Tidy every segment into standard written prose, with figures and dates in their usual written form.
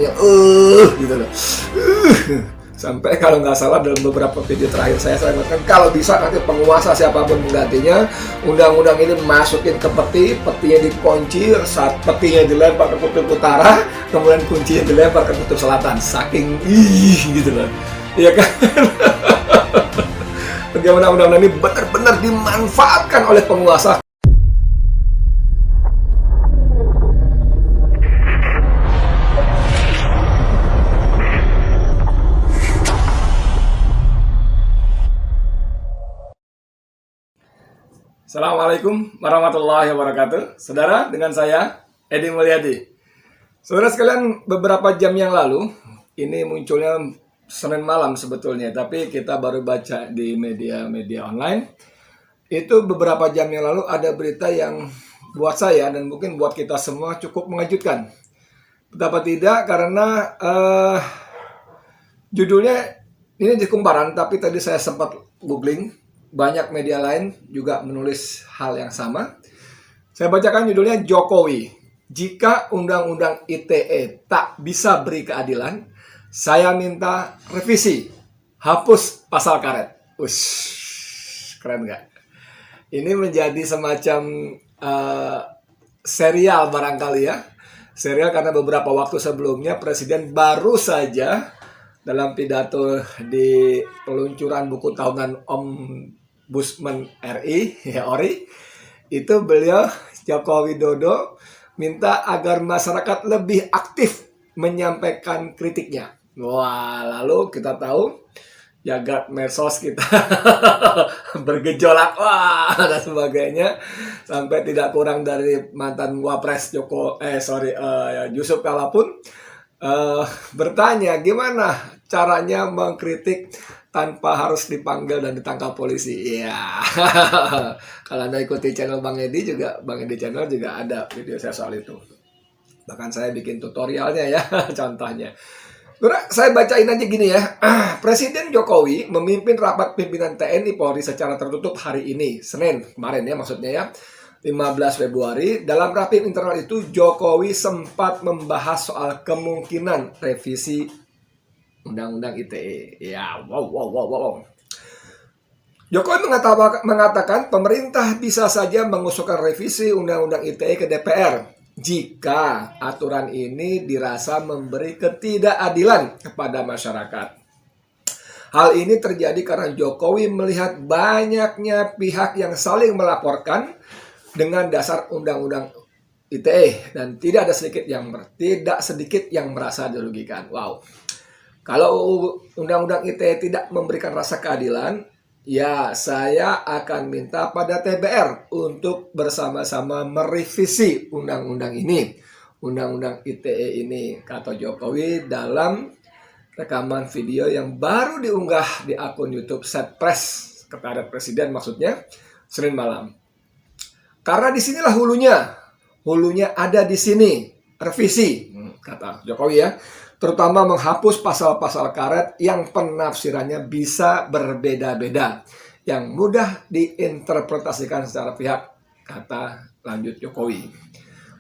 yang gitu loh. Sampai kalau nggak salah dalam beberapa video terakhir saya mengatakan kalau bisa nanti penguasa siapapun menggantinya, undang-undang ini masukin ke peti, petinya dikunci, saat petinya dilempar ke kutub utara, kemudian kuncinya dilempar ke kutub selatan, saking gitu loh, iya kan? Bagaimana undang-undang ini benar-benar dimanfaatkan oleh penguasa. Assalamualaikum warahmatullahi wabarakatuh. Saudara, dengan saya Edi Mulyadi. Saudara sekalian, beberapa jam yang lalu, ini munculnya Senin malam sebetulnya, tapi kita baru baca di media-media online. Itu beberapa jam yang lalu ada berita yang buat saya dan mungkin buat kita semua cukup mengejutkan. Betapa tidak, karena judulnya ini di Kumparan, tapi tadi saya sempat googling. Banyak media lain juga menulis hal yang sama. Saya bacakan judulnya, Jokowi, jika undang-undang ITE tak bisa beri keadilan, saya minta revisi, hapus pasal karet. Keren nggak? Ini menjadi semacam serial barangkali ya. Serial karena beberapa waktu sebelumnya Presiden baru saja dalam pidato di peluncuran buku tahunan Ombudsman RI, ya ORI, itu beliau Joko Widodo minta agar masyarakat lebih aktif menyampaikan kritiknya. Wah, lalu kita tahu jagat medsos kita bergejolak, wah, dan sebagainya, sampai tidak kurang dari mantan Wapres Yusuf Kala pun bertanya gimana caranya mengkritik tanpa harus dipanggil dan ditangkap polisi. Iya. Kalau Anda ikuti channel Bang Edi juga, Bang Edi channel juga ada video saya soal itu. Bahkan saya bikin tutorialnya ya, contohnya. Saya bacain aja gini ya. Presiden Jokowi memimpin rapat pimpinan TNI Polri secara tertutup hari ini, Senin kemarin ya maksudnya ya, 15 Februari. Dalam rapim internal itu, Jokowi sempat membahas soal kemungkinan revisi Undang-Undang ITE. Ya, wow. Jokowi mengatakan pemerintah bisa saja mengusulkan revisi Undang-Undang ITE ke DPR jika aturan ini dirasa memberi ketidakadilan kepada masyarakat. Hal ini terjadi karena Jokowi melihat banyaknya pihak yang saling melaporkan dengan dasar Undang-Undang ITE dan tidak sedikit yang merasa dirugikan. Wow. Kalau Undang-Undang ITE tidak memberikan rasa keadilan, ya saya akan minta pada TBR untuk bersama-sama merevisi undang-undang ini, Undang-Undang ITE ini, kata Jokowi dalam rekaman video yang baru diunggah di akun YouTube Setpres kepada Presiden, maksudnya Senin malam. Karena disinilah hulunya ada di sini, revisi, kata Jokowi ya. Terutama menghapus pasal-pasal karet yang penafsirannya bisa berbeda-beda, yang mudah diinterpretasikan secara pihak, kata lanjut Jokowi.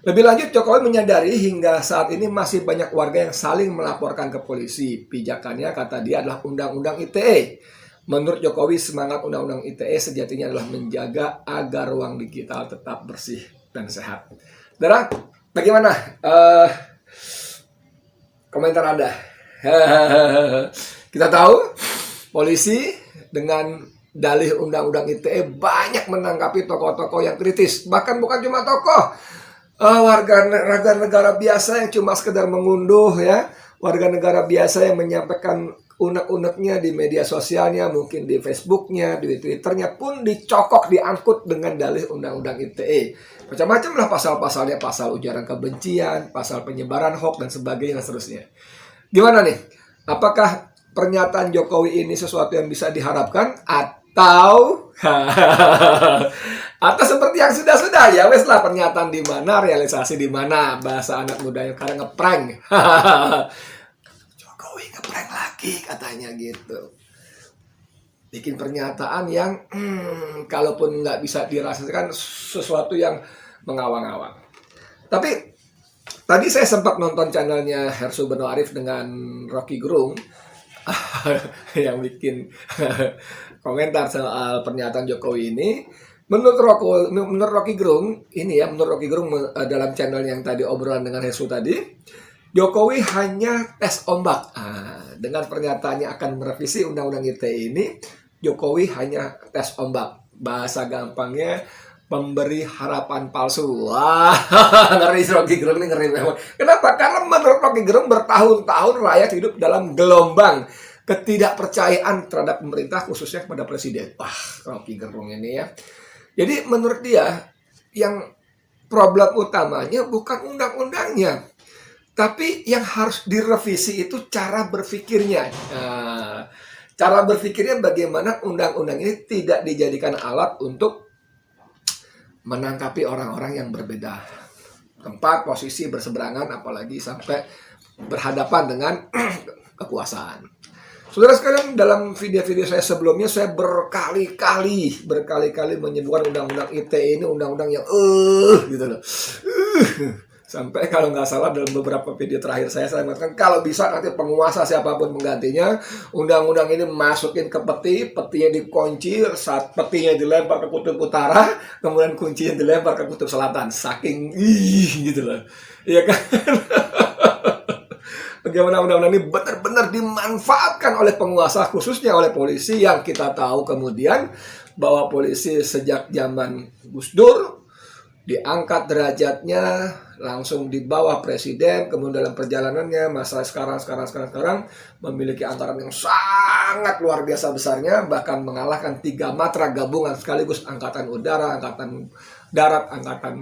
Lebih lanjut, Jokowi menyadari hingga saat ini masih banyak warga yang saling melaporkan ke polisi. Pijakannya, kata dia, adalah Undang-Undang ITE. Menurut Jokowi, semangat Undang-Undang ITE sejatinya adalah menjaga agar ruang digital tetap bersih dan sehat. Saudara, bagaimana komentar Anda? Kita tahu polisi dengan dalih Undang-Undang ITE banyak menanggapi tokoh-tokoh yang kritis. Bahkan bukan cuma tokoh, warga negara biasa yang cuma sekedar mengunduh ya, warga negara biasa yang menyampaikan unek-uneknya di media sosialnya, mungkin di Facebooknya, di Twitternya pun dicokok, diangkut dengan dalih Undang-Undang ITE. Macam-macam lah pasal-pasalnya, pasal ujaran kebencian, pasal penyebaran hoax, dan sebagainya, dan seterusnya. Gimana nih? Apakah pernyataan Jokowi ini sesuatu yang bisa diharapkan? Atau seperti yang sudah-sudah, ya wes lah, pernyataan di mana, realisasi di mana, bahasa anak muda yang sekarang ngeprank. Jokowi ngeprank lagi katanya gitu. Bikin pernyataan yang kalaupun nggak bisa dirasakan sesuatu yang mengawang-awang. Tapi Tadi saya sempat nonton channelnya Hersu Beno Arif dengan Rocky Gerung yang bikin komentar soal pernyataan Jokowi ini. Menurut Rocky Gerung ini ya, menurut Rocky Gerung dalam channel yang tadi obrolan dengan Hersu tadi, Jokowi hanya tes ombak. Dengan pernyataannya akan merevisi Undang-Undang ITE ini, Jokowi hanya tes ombak. Bahasa gampangnya memberi harapan palsu. Wah, ngeri Rocky Gerung ini, ngeri memang. Kenapa? Karena menurut Rocky Gerung bertahun-tahun rakyat hidup dalam gelombang ketidakpercayaan terhadap pemerintah, khususnya kepada presiden. Wah, Rocky Gerung ini ya. Jadi menurut dia, yang problem utamanya bukan undang-undangnya, tapi yang harus direvisi itu cara berpikirnya. Cara berpikirnya bagaimana undang-undang ini tidak dijadikan alat untuk menangkapi orang-orang yang berbeda tempat, posisi, berseberangan, apalagi sampai berhadapan dengan kekuasaan. Saudara sekalian, dalam video-video saya sebelumnya saya berkali-kali menyebutkan undang-undang ITE ini undang-undang yang gitu loh. Sampai kalau nggak salah dalam beberapa video terakhir saya mengatakan kalau bisa nanti penguasa siapapun menggantinya, undang-undang ini masukin ke peti, petinya dikunci, saat petinya dilempar ke kutub utara, kemudian kuncinya dilempar ke kutub selatan. Saking gitu loh. Iya kan? Bagaimana undang-undang ini benar-benar dimanfaatkan oleh penguasa, khususnya oleh polisi, yang kita tahu kemudian bahwa polisi sejak zaman Gus Dur diangkat derajatnya langsung di bawah presiden, kemudian dalam perjalanannya masa sekarang memiliki anggaran yang sangat luar biasa besarnya, bahkan mengalahkan 3 matra gabungan sekaligus, angkatan udara, angkatan darat, angkatan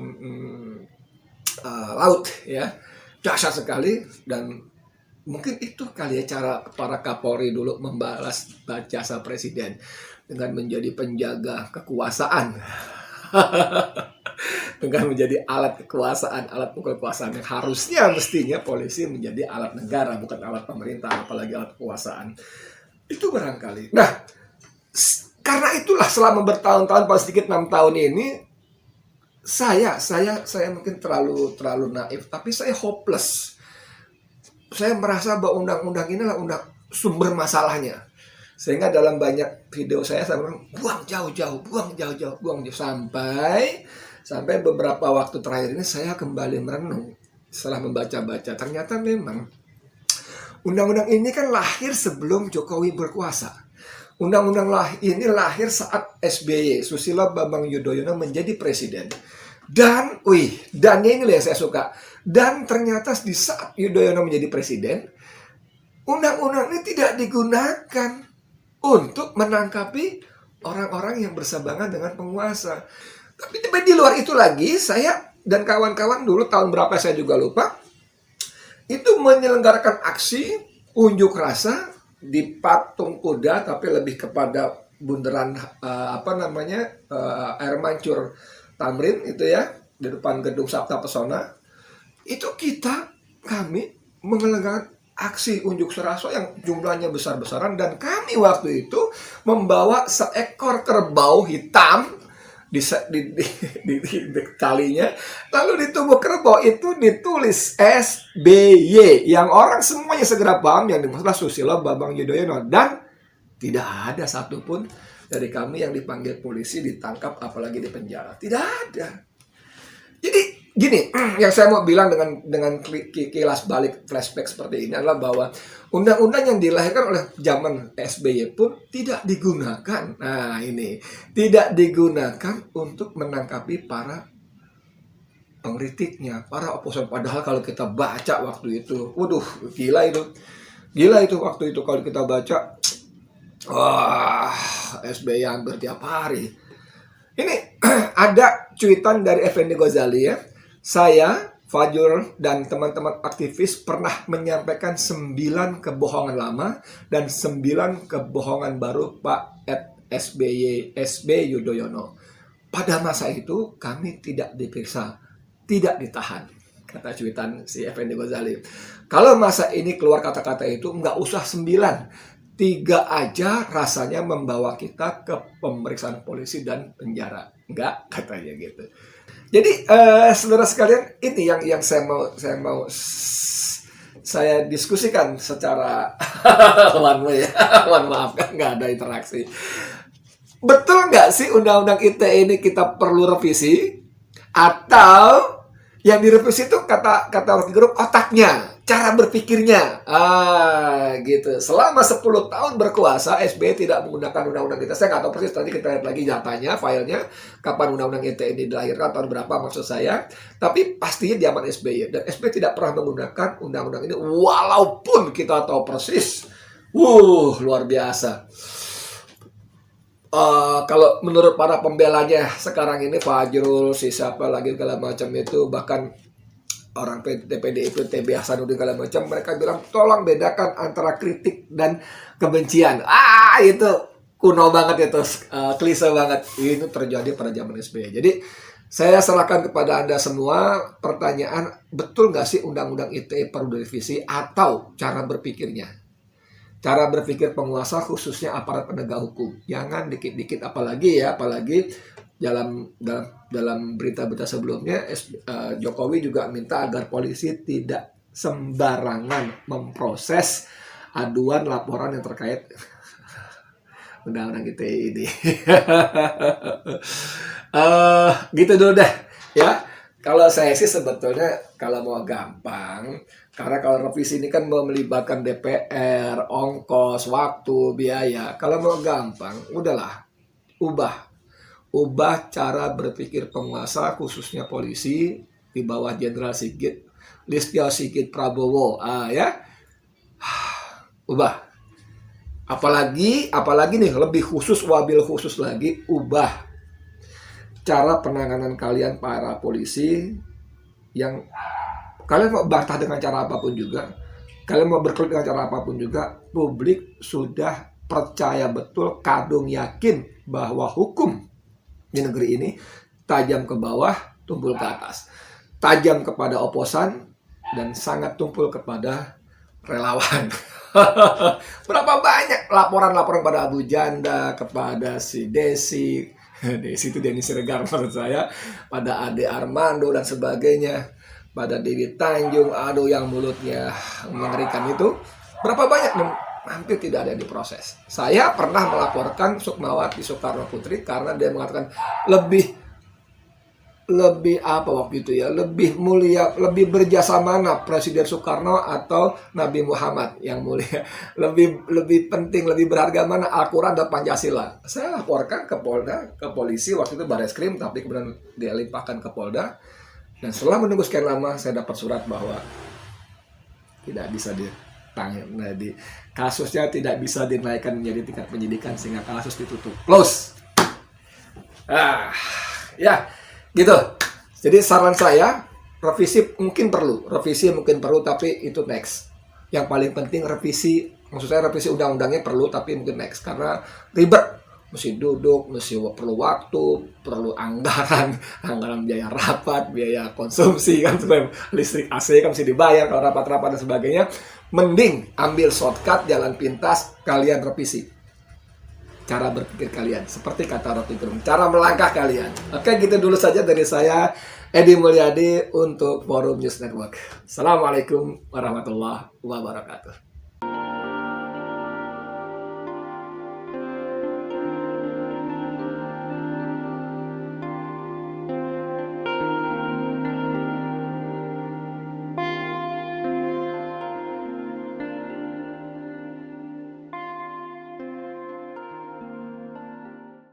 laut ya. Dahsyat sekali. Dan mungkin itu kali ya cara para Kapolri dulu membalas jasa presiden dengan menjadi penjaga kekuasaan. Dengan menjadi alat kekuasaan, alat pukul kekuasaan, yang harusnya mestinya polisi menjadi alat negara, bukan alat pemerintah, apalagi alat kekuasaan. Itu barangkali. Nah, karena itulah selama bertahun-tahun, paling sedikit 6 tahun ini, saya mungkin terlalu naif, tapi saya hopeless. Saya merasa bahwa undang-undang ini adalah sumber masalahnya. Sehingga dalam banyak video saya bilang, buang jauh-jauh, sampai beberapa waktu terakhir ini saya kembali merenung setelah membaca-baca. Ternyata memang undang-undang ini kan lahir sebelum Jokowi berkuasa. Undang-undang ini lahir saat SBY, Susilo Bambang Yudhoyono, menjadi presiden. Dan, dannya ini yang saya suka. Dan ternyata di saat Yudhoyono menjadi presiden, undang-undang ini tidak digunakan untuk menangkapi orang-orang yang berseberangan dengan penguasa. Tapi di luar itu lagi, saya dan kawan-kawan dulu tahun berapa saya juga lupa, itu menyelenggarakan aksi unjuk rasa di patung kuda, tapi lebih kepada bundaran air mancur Tamrin itu ya, di depan gedung Sabta Pesona. Itu kami menyelenggarakan aksi unjuk rasa yang jumlahnya besar-besaran, dan kami waktu itu membawa seekor kerbau hitam di talinya, lalu di tubuh kerbau itu ditulis SBY, yang orang semuanya segera paham yang dimaksud Susilo Bambang Yudhoyono, dan tidak ada satupun dari kami yang dipanggil polisi, ditangkap, apalagi di penjara. Tidak ada. Jadi gini, yang saya mau bilang dengan kilas balik flashback seperti ini adalah bahwa undang-undang yang dilahirkan oleh zaman SBY pun tidak digunakan. Nah ini, tidak digunakan untuk menangkapi para pengkritiknya, para oposan. Padahal kalau kita baca waktu itu, waduh, gila itu waktu itu kalau kita baca, wah, SBY hampir tiap hari. Ini ada cuitan dari Effendi Ghazali ya. Saya, Fajrul, dan teman-teman aktivis pernah menyampaikan 9 kebohongan lama dan 9 kebohongan baru Pak SBY Yudhoyono. Pada masa itu kami tidak diperiksa, tidak ditahan, kata cuitan si Effendi Ghazali. Kalau masa ini keluar kata-kata itu, nggak usah 9, 3 aja rasanya membawa kita ke pemeriksaan polisi dan penjara. Enggak, katanya gitu. Jadi saudara sekalian, ini yang saya diskusikan secara one way ya. Mohon maaf kan nggak ada interaksi. Betul nggak sih undang-undang ITE ini kita perlu revisi? Atau yang direvisi itu kata Rocky Gerung otaknya, cara berpikirnya. Gitu. Selama 10 tahun berkuasa, SBY tidak menggunakan undang-undang kita. Saya nggak tahu persis, nanti kita lihat lagi datanya, filenya, kapan undang-undang ITE ini dilahirkan, tahun berapa maksud saya. Tapi pastinya di zaman SBY. Dan SBY tidak pernah menggunakan undang-undang ini, walaupun kita tahu persis. Luar biasa. Kalau menurut para pembelanya sekarang ini, Fajrul, si siapa lagi segala macam itu, bahkan orang PDIP TB Hasanuddin segala macam, mereka bilang tolong bedakan antara kritik dan kebencian. Itu kuno banget itu, klise banget. Ini terjadi pada zaman SBY. Jadi saya serahkan kepada Anda semua pertanyaan, betul nggak sih undang-undang ITE perlu direvisi atau cara berpikirnya? Cara berpikir penguasa khususnya aparat penegak hukum. Jangan dikit-dikit, apalagi dalam berita-berita sebelumnya Jokowi juga minta agar polisi tidak sembarangan memproses aduan laporan yang terkait undang-undang ITE ini. Gitu dulu deh ya. Kalau saya sih sebetulnya kalau mau gampang, karena kalau revisi ini kan mau melibatkan DPR, ongkos, waktu, biaya. Kalau mau gampang, udahlah, ubah cara berpikir penguasa, khususnya polisi di bawah Jenderal Sigit, Listio Sigit Prabowo, ya, ubah. Apalagi nih lebih khusus, wabil khusus lagi, ubah cara penanganan kalian para polisi yang kalian mau bantah dengan cara apapun juga, kalian mau berkelit dengan cara apapun juga, publik sudah percaya betul, kadung yakin bahwa hukum di negeri ini tajam ke bawah, tumpul ke atas, tajam kepada oposan, dan sangat tumpul kepada relawan. Berapa banyak laporan-laporan pada Abu Janda, kepada si Desi itu Denny Siregar menurut saya, pada Ade Armando dan sebagainya, pada Dewi Tanjung, yang mulutnya mengerikan itu, berapa banyak hampir tidak ada yang diproses. Saya pernah melaporkan Sukmawati Soekarno Putri karena dia mengatakan lebih waktu itu ya, lebih mulia, lebih berjasa mana Presiden Soekarno atau Nabi Muhammad yang mulia, lebih penting, lebih berharga mana Al-Quran dan Pancasila. Saya laporkan ke Polda, ke polisi, waktu itu Bareskrim, tapi kemudian dia limpahkan ke Polda, dan setelah menunggu sekian lama saya dapat surat bahwa tidak bisa ditangani, kasusnya tidak bisa dinaikkan menjadi tingkat penyidikan sehingga kasus ditutup, close. Ya. Gitu. Jadi saran saya, revisi mungkin perlu, tapi itu next. Yang paling penting revisi undang-undangnya perlu, tapi mungkin next, karena ribet, mesti duduk, perlu waktu, perlu anggaran biaya rapat, biaya konsumsi kan, listrik AC kan mesti dibayar kalau rapat-rapat dan sebagainya. Mending ambil shortcut, jalan pintas, kalian revisi cara berpikir kalian, seperti kata Rocky Gerung, cara melangkah kalian. Oke, gitu dulu saja dari saya, Edi Mulyadi, untuk Forum News Network. Assalamualaikum warahmatullahi wabarakatuh.